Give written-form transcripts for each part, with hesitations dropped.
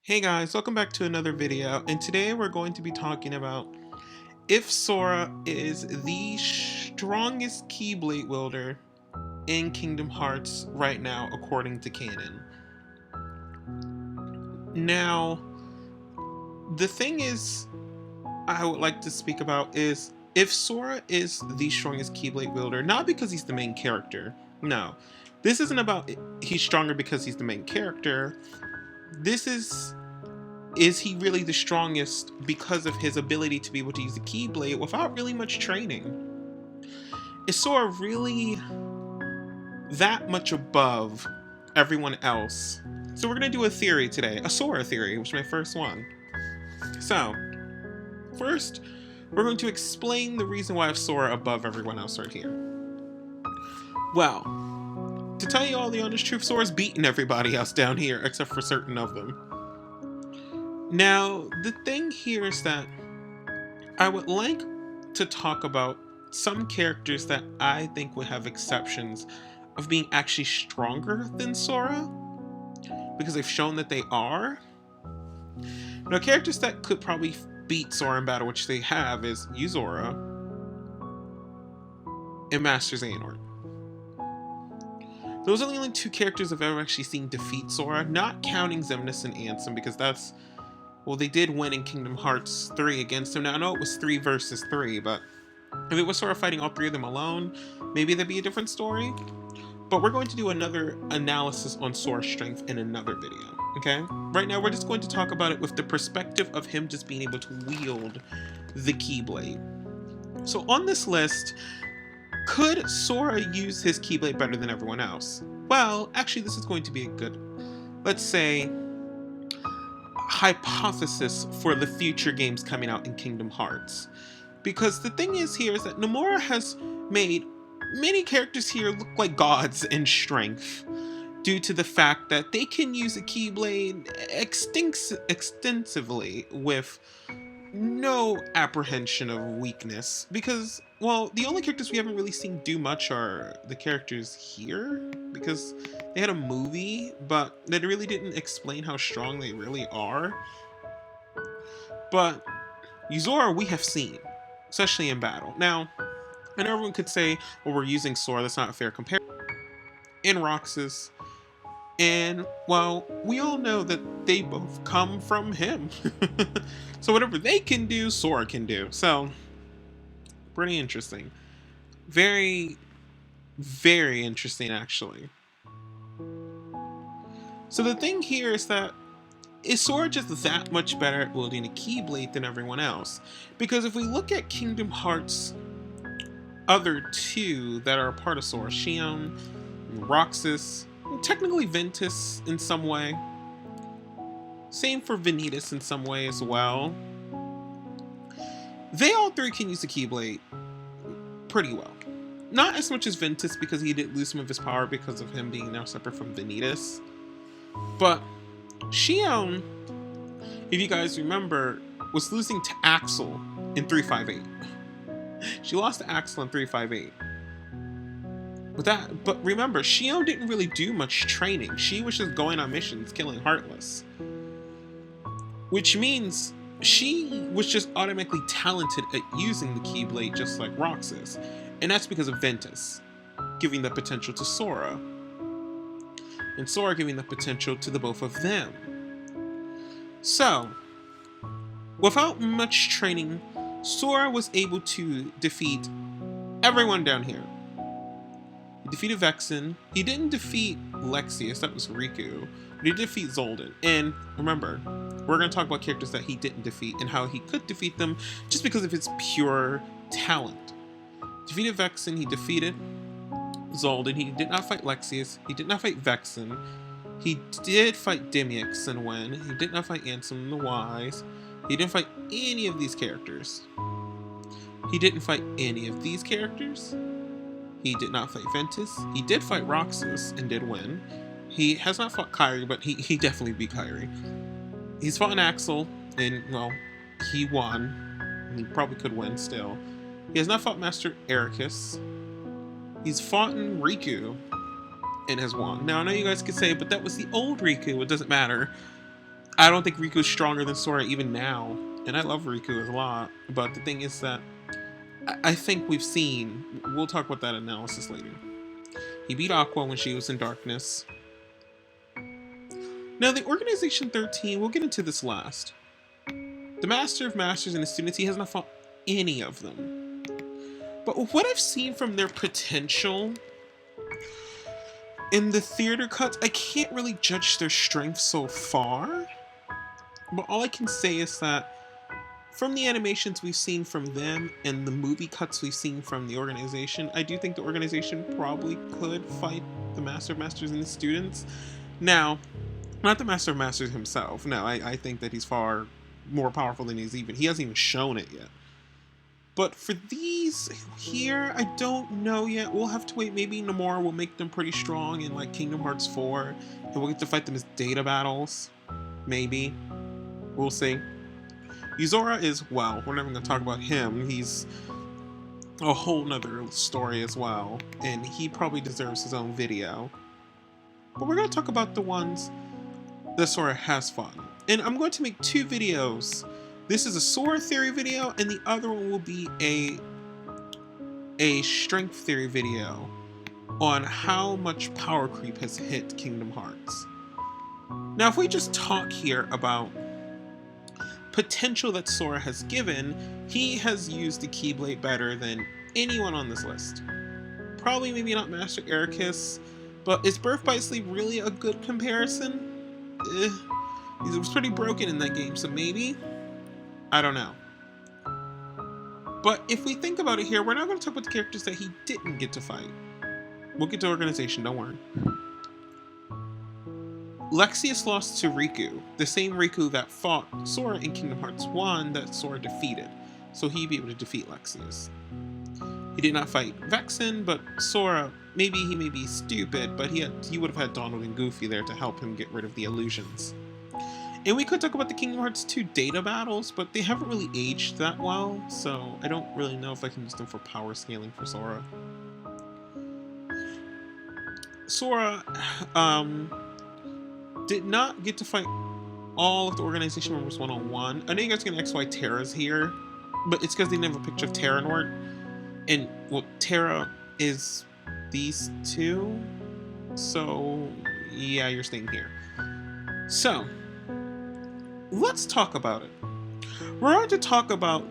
Hey guys, welcome back to another video, and today we're going to be talking about if Sora is the strongest Keyblade wielder in Kingdom Hearts right now according to canon. Now, the thing is I would like to speak about is if Sora is the strongest Keyblade wielder, not because he's the main character. No. This isn't about he's stronger because he's the main character. This is he really the strongest because of his ability to be able to use the Keyblade without really much training? Is Sora really that much above everyone else? So we're going to do a theory today, a Sora theory, which is my first one. So, first, we're going to explain the reason why I have Sora above everyone else right here. Well, to tell you all the honest truth, Sora's beaten everybody else down here except for certain of them. Now, the thing here is that I would like to talk about some characters that I think would have exceptions of being actually stronger than Sora, because they've shown that they are. Now, characters that could probably beat Sora in battle, which they have, is Yuzora and Master Xehanort. Those are the only two characters I've ever actually seen defeat Sora, not counting Xemnas and Ansem, because that's, well, they did win in Kingdom Hearts 3 against him. Now, I know it was 3 versus 3, but if it was Sora fighting all three of them alone, maybe that'd be a different story. But we're going to do another analysis on Sora's strength in another video, okay? Right now, we're just going to talk about it with the perspective of him just being able to wield the Keyblade. So on this list, could Sora use his Keyblade better than everyone else? Well, actually, this is going to be a good, let's say, hypothesis for the future games coming out in Kingdom Hearts. Because the thing is here is that Nomura has made many characters here look like gods in strength due to the fact that they can use a Keyblade extensively with no apprehension of weakness. Because, well, the only characters we haven't really seen do much are the characters here, because they had a movie, but they really didn't explain how strong they really are. But Yuzora we have seen, especially in battle. Now, and everyone could say, well, we're using Sora, that's not a fair comparison. And Roxas, and, well, we all know that they both come from him. So whatever they can do, Sora can do. So, pretty interesting. Very, very interesting, actually. So the thing here is that, is Sora just that much better at wielding a Keyblade than everyone else? Because if we look at Kingdom Hearts other two that are a part of Sora, Xion, Roxas, and technically Ventus in some way. Same for Vanitas in some way as well. They all three can use the Keyblade pretty well. Not as much as Ventus, because he did lose some of his power because of him being now separate from Vanitas. But Xion, if you guys remember, was losing to Axel in 358. She lost to Axel in 358. But remember, Xion didn't really do much training. She was just going on missions, killing Heartless. Which means she was just automatically talented at using the Keyblade just like Roxas. And that's because of Ventus giving the potential to Sora. And Sora giving the potential to the both of them. So, without much training, Sora was able to defeat everyone down here. He defeated Vexen. He didn't defeat Lexius, that was Riku. But he did defeat Zoldan. And remember, we're going to talk about characters that he didn't defeat and how he could defeat them just because of his pure talent. Defeated Vexen, he defeated Zoldan. He did not fight Lexius. He did not fight Vexen. He did fight Demyx and win. He did not fight Ansem the Wise. He didn't fight any of these characters. He didn't fight any of these characters. He did not fight Ventus. He did fight Roxas and did win. He has not fought Kairi, but he definitely beat Kairi. He's fought an Axel, and, well, he won. He probably could win still. He has not fought Master Ericus. He's fought in Riku and has won. Now, I know you guys could say, but that was the old Riku. It doesn't matter. I don't think Riku's stronger than Sora even now. And I love Riku a lot. But the thing is that I think we've seen, we'll talk about that analysis later. He beat Aqua when she was in darkness. Now the Organization 13, we'll get into this last. The Master of Masters and his students, he has not fought any of them. But what I've seen from their potential in the theater cuts, I can't really judge their strength so far. But all I can say is that from the animations we've seen from them and the movie cuts we've seen from the organization, I do think the organization probably could fight the Master of Masters and his students. Now, not the Master of Masters himself. No, I think that he's far more powerful than he hasn't even shown it yet. But for these here, I don't know yet. We'll have to wait. Maybe Nomura will make them pretty strong in like Kingdom Hearts 4, and we'll get to fight them as data battles. Maybe. We'll see. Yuzora is, well, we're never going to talk about him. He's a whole nother story as well, and he probably deserves his own video. But we're going to talk about the ones that Sora has fought. And I'm going to make two videos. This is a Sora Theory video, and the other one will be a Strength Theory video on how much power creep has hit Kingdom Hearts. Now, if we just talk here about potential that Sora has given, he has used the Keyblade better than anyone on this list. Probably maybe not Master Ericus, but is Birth by Sleep really a good comparison? He was pretty broken in that game, so maybe? I don't know. But if we think about it here, we're not going to talk about the characters that he didn't get to fight. We'll get to Organization, don't worry. Lexaeus lost to Riku, the same Riku that fought Sora in Kingdom Hearts 1 that Sora defeated, so he'd be able to defeat Lexaeus. He did not fight Vexen, but Sora, maybe he may be stupid, but he would have had Donald and Goofy there to help him get rid of the illusions. And we could talk about the Kingdom Hearts 2 data battles, but they haven't really aged that well, so I don't really know if I can use them for power scaling for Sora. Sora, did not get to fight all of the organization members one-on-one. I know you guys are going to X, Y, Terra's here, but it's because they didn't have a picture of Xehanort. And, well, Terra is these two. So, yeah, you're staying here. So, let's talk about it. We're going to talk about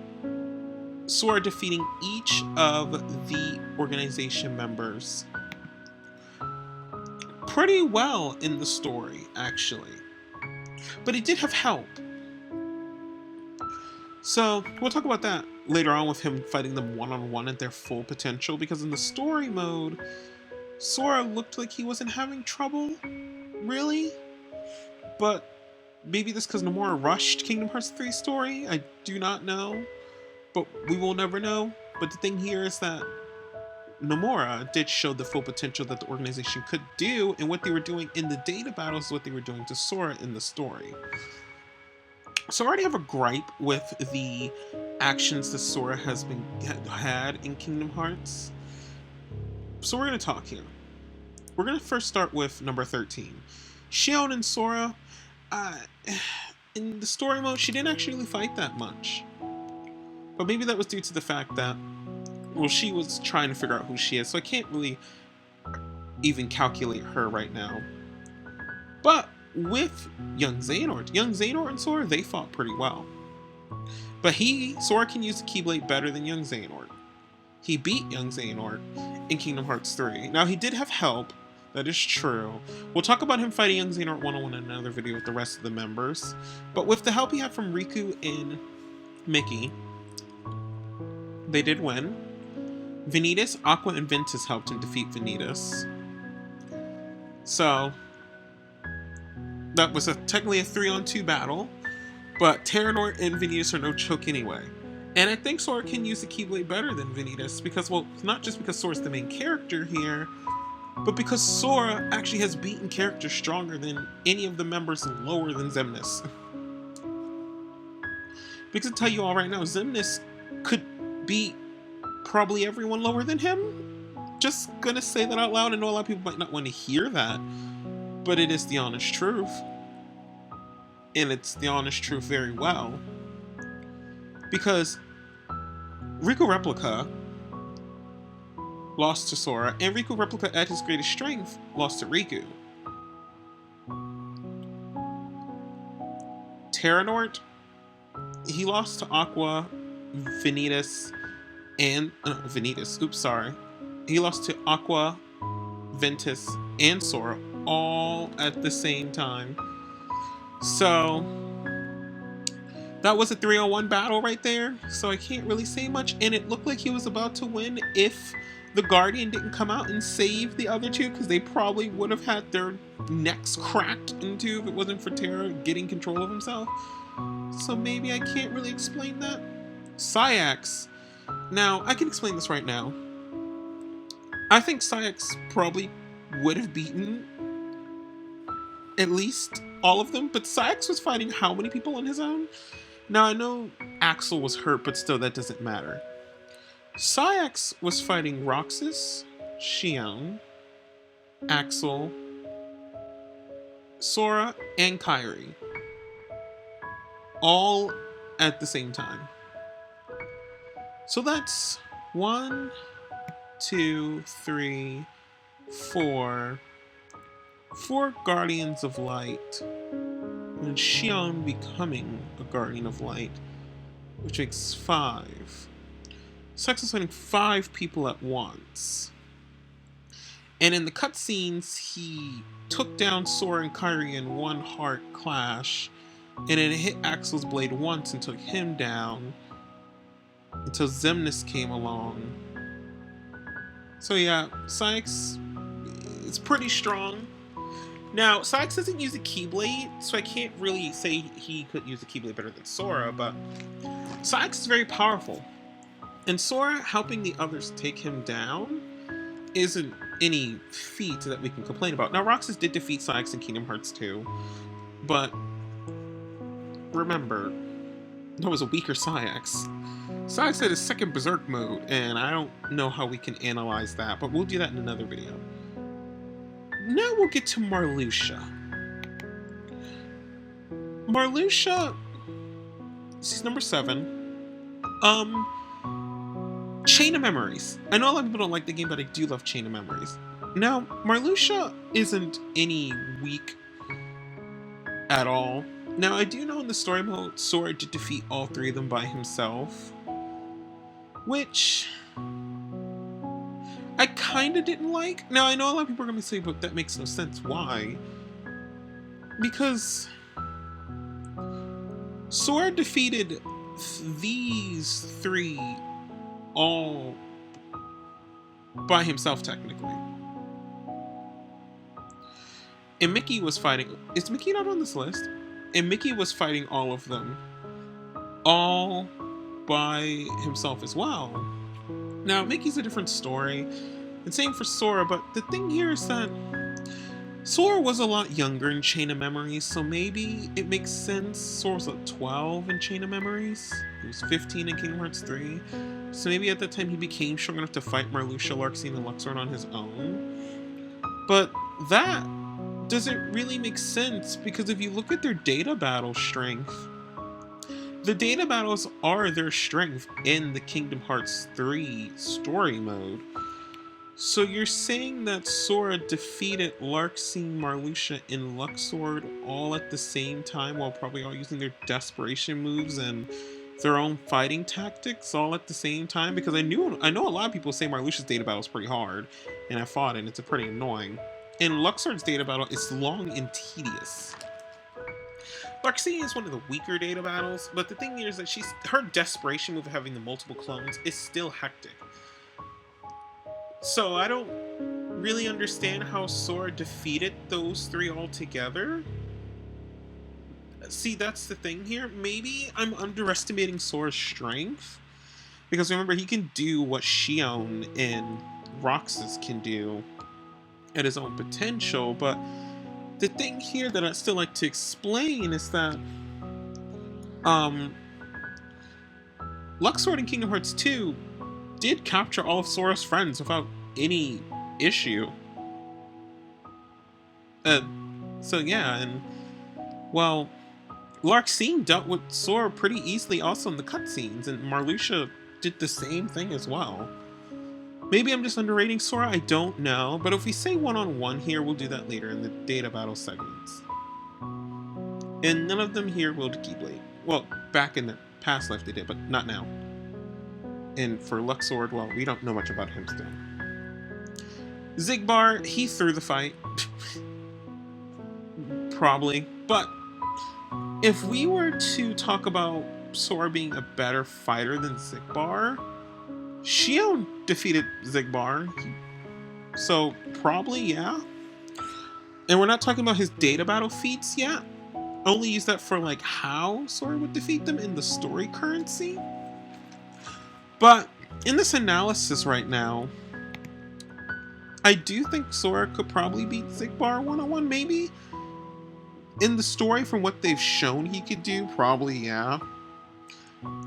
Sora defeating each of the organization members pretty well in the story, actually. But he did have help. So, we'll talk about that later on with him fighting them one-on-one at their full potential, because in the story mode, Sora looked like he wasn't having trouble, really. But maybe this because Nomura rushed Kingdom Hearts 3 story? I do not know. But we will never know. But the thing here is that Nomura did show the full potential that the organization could do, and what they were doing in the data battles is what they were doing to Sora in the story. So I already have a gripe with the actions that Sora has had in Kingdom Hearts. So we're going to talk here. We're going to first start with number 13. Xion and Sora, in the story mode, she didn't actually fight that much. But maybe that was due to the fact that, well, she was trying to figure out who she is, so I can't really even calculate her right now. But with young Xehanort and Sora, they fought pretty well. But Sora can use the Keyblade better than young Xehanort. He beat young Xehanort in Kingdom Hearts 3. Now, he did have help, that is true. We'll talk about him fighting young Xehanort one-on-one in another video with the rest of the members. But with the help he had from Riku and Mickey, they did win. Vanitas, Aqua, and Ventus helped him defeat Vanitas. So, that was technically a 3-on-2 battle, but Xehanort and Vanitas are no joke anyway. And I think Sora can use the Keyblade better than Vanitas because, well, not just because Sora's the main character here, but because Sora actually has beaten characters stronger than any of the members lower than Xemnas. Because I tell you all right now, Xemnas could beat probably everyone lower than him. Just gonna say that out loud. I know a lot of people might not want to hear that, but it is the honest truth. and it's the honest truth very well. Because Riku Replica lost to Sora, and Riku Replica at his greatest strength lost to Riku. Xehanort, he lost to Aqua, Vanitas, and Vanitas. Oops, sorry. He lost to Aqua, Ventus, and Sora all at the same time. So that was a 3-on-1 battle right there. So I can't really say much. And it looked like he was about to win if the Guardian didn't come out and save the other two, because they probably would have had their necks cracked into if it wasn't for Terra getting control of himself. So maybe I can't really explain that. Saïx. Now, I can explain this right now. I think Saïx probably would have beaten at least all of them, but Saïx was fighting how many people on his own? Now, I know Axel was hurt, but still, that doesn't matter. Saïx was fighting Roxas, Xion, Axel, Sora, and Kairi. All at the same time. So that's 1, 2, 3, 4. 4 Guardians of Light. And Xion becoming a Guardian of Light, which makes 5. Saïx is fighting 5 people at once. And in the cutscenes, he took down Sora and Kairi in one heart clash, and it hit Axel's blade once and took him down until Xemnas came along. So yeah, Saïx is pretty strong. Now, Saïx doesn't use a Keyblade, so I can't really say he could use a Keyblade better than Sora, but Saïx is very powerful. And Sora helping the others take him down isn't any feat that we can complain about. Now, Roxas did defeat Saïx in Kingdom Hearts 2, but remember, that was a weaker Saïx. Saïx had his second Berserk mode, and I don't know how we can analyze that, but we'll do that in another video. Now we'll get to Marluxia. Marluxia, she's number 7. Chain of Memories. I know a lot of people don't like the game, but I do love Chain of Memories. Now, Marluxia isn't any weak at all. Now, I do know in the story mode, Sora did defeat all 3 of them by himself, which I kind of didn't like. Now, I know a lot of people are going to say, but that makes no sense. Why? Because Sora defeated these 3 all by himself, technically. And Mickey was fighting... Is Mickey not on this list? And Mickey was fighting all of them, all by himself as well. Now, Mickey's a different story, and same for Sora, but the thing here is that Sora was a lot younger in Chain of Memories, so maybe it makes sense. Sora was like 12 in Chain of Memories. He was 15 in Kingdom Hearts 3. So maybe at that time he became strong enough to fight Marluxia, Larxene, and Luxord on his own. But that doesn't really make sense, because if you look at their data battle strength, the data battles are their strength in the Kingdom Hearts 3 story mode. So you're saying that Sora defeated Larxene, Marluxia, and Luxord all at the same time, while probably all using their desperation moves and their own fighting tactics all at the same time? Because I know a lot of people say Marluxia's data battle is pretty hard, and I fought it, and it's pretty annoying. And Luxord's data battle is long and tedious. Larxene is one of the weaker data battles, but the thing here is that her desperation move of having the multiple clones is still hectic. So I don't really understand how Sora defeated those 3 all together. See, that's the thing here. Maybe I'm underestimating Sora's strength, because remember, he can do what Xion and Roxas can do at his own potential, but the thing here that I'd still like to explain is that Luxord in Kingdom Hearts 2 did capture all of Sora's friends without any issue. So yeah, and well, Larxene dealt with Sora pretty easily also in the cutscenes, and Marluxia did the same thing as well. Maybe I'm just underrating Sora, I don't know, but if we say one-on-one here, we'll do that later in the data battle segments. And none of them here wield Keyblade. Well, back in the past life they did, but not now. And for Luxord, well, we don't know much about him still. Xigbar, he threw the fight. Probably. But if we were to talk about Sora being a better fighter than Xigbar, Xion defeated Xigbar. So probably, yeah. And we're not talking about his data battle feats yet. Only use that for like how Sora would defeat them in the story currency. But in this analysis right now, I do think Sora could probably beat Xigbar one-on-one, maybe. In the story, from what they've shown he could do, probably, yeah.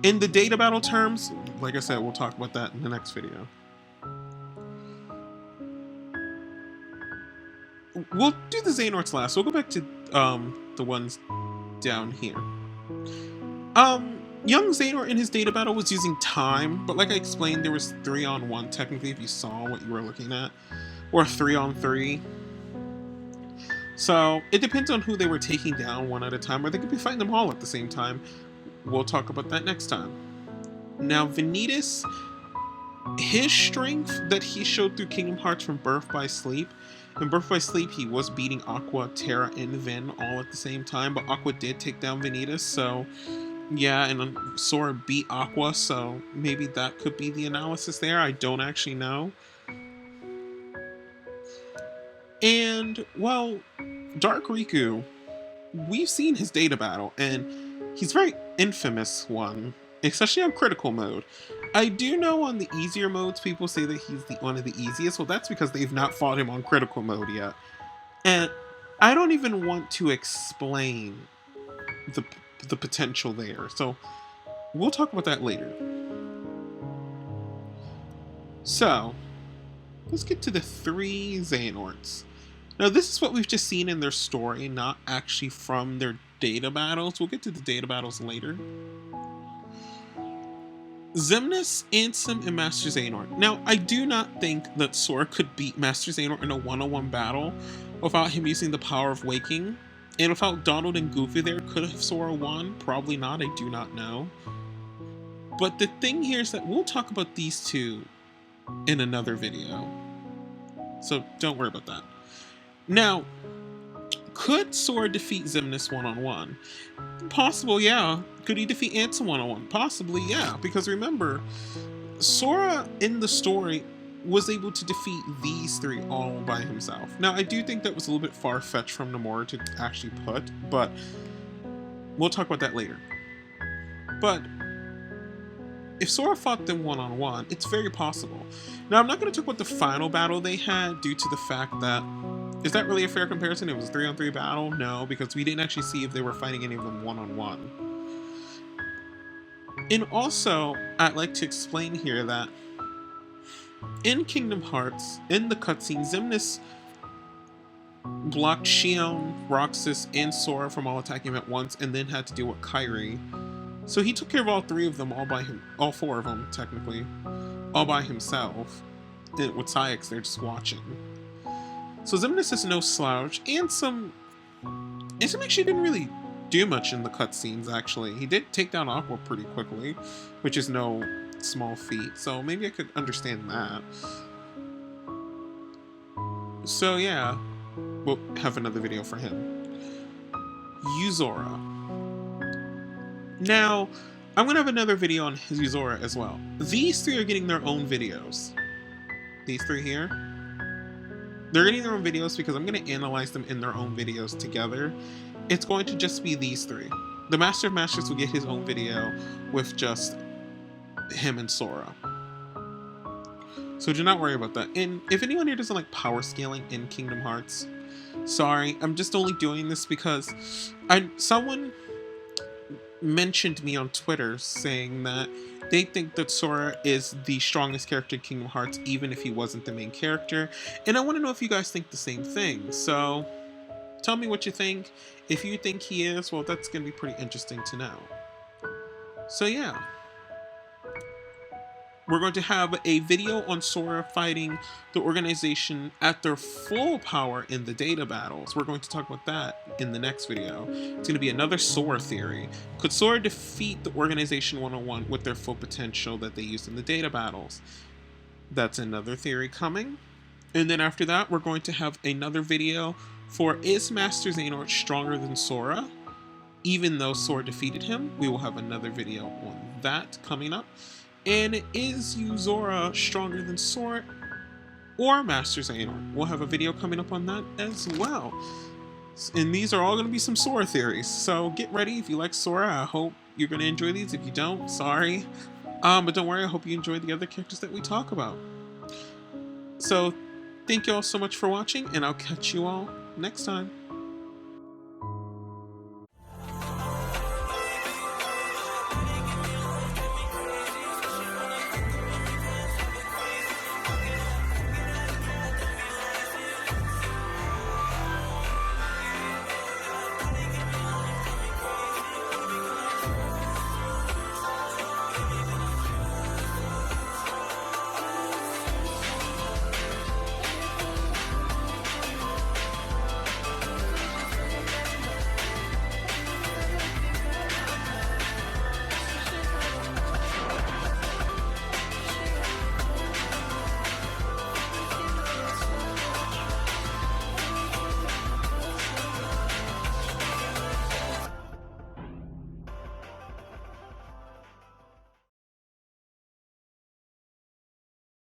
In the data battle terms, like I said, we'll talk about that in the next video. We'll do the Xehanorts last. We'll go back to the ones down here. Young Xehanort in his data battle was using time, but like I explained, there was 3-on-1 technically if you saw what you were looking at, or 3-on-3. So it depends on who they were taking down one at a time, or they could be fighting them all at the same time. We'll talk about that next time. Now, Vanitas, his strength that he showed through Kingdom Hearts from Birth by Sleep. In Birth by Sleep, he was beating Aqua, Terra, and Vin all at the same time, but Aqua did take down Vanitas, so yeah, and Sora beat Aqua, so maybe that could be the analysis there. I don't actually know. And, well, Dark Riku, we've seen his data battle, and he's a very infamous one, especially on critical mode. I do know on the easier modes, people say that he's one of the easiest. Well, that's because they've not fought him on critical mode yet. And I don't even want to explain the potential there. So we'll talk about that later. So let's get to the 3 Xehanorts. Now, this is what we've just seen in their story, not actually from their data battles. We'll get to the data battles later. Xemnas, Ansem, and Master Xehanort. Now, I do not think that Sora could beat Master Xehanort in a one-on-one battle without him using the power of waking. And without Donald and Goofy there, could have Sora won? Probably not, I do not know. But the thing here is that we'll talk about these two in another video. So don't worry about that. Now, could Sora defeat Xemnas one-on-one? Possible, yeah. Could he defeat Ansem one-on-one? Possibly, yeah. Because remember, Sora in the story was able to defeat these 3 all by himself. Now, I do think that was a little bit far-fetched from Nomura to actually put, but we'll talk about that later. But if Sora fought them one-on-one, it's very possible. Now, I'm not going to talk about the final battle they had due to the fact that, is that really a fair comparison? It was a 3-on-3 battle? No, because we didn't actually see if they were fighting any of them one-on-one. And also, I'd like to explain here that in Kingdom Hearts, in the cutscene, Xemnas blocked Xion, Roxas, and Sora from all attacking him at once, and then had to deal with Kairi. So he took care of all 3 of them, all 4 of them, technically, all by himself. And with Saïx, they're just watching. So Xemnas is no slouch. Ansem actually didn't really do much in the cutscenes, actually. He did take down Aqua pretty quickly, which is no small feat, so maybe I could understand that. So yeah, we'll have another video for him. Yuzora. Now, I'm going to have another video on Yuzora as well. These 3 are getting their own videos. These 3 here. They're getting their own videos because I'm going to analyze them in their own videos together. It's going to just be these 3. The Master of Masters will get his own video with just him and Sora. So do not worry about that. And if anyone here doesn't like power scaling in Kingdom Hearts, sorry, I'm just only doing this because someone mentioned me on Twitter saying that they think that Sora is the strongest character in Kingdom Hearts even if he wasn't the main character, and I want to know if you guys think the same thing. So Tell me what you think. If you think he is, well, that's going to be pretty interesting to know. So yeah. We're going to have a video on Sora fighting the organization at their full power in the data battles. We're going to talk about that in the next video. It's going to be another Sora theory. Could Sora defeat the Organization 101 with their full potential that they used in the data battles? That's another theory coming. And then after that, we're going to have another video for, is Master Xehanort stronger than Sora? Even though Sora defeated him, we will have another video on that coming up. And is Zora stronger than Sora or Master Xehanort? We'll have a video coming up on that as well. And these are all going to be some Sora theories. So get ready. If you like Sora, I hope you're going to enjoy these. If you don't, sorry. But don't worry, I hope you enjoy the other characters that we talk about. So thank you all so much for watching, and I'll catch you all next time.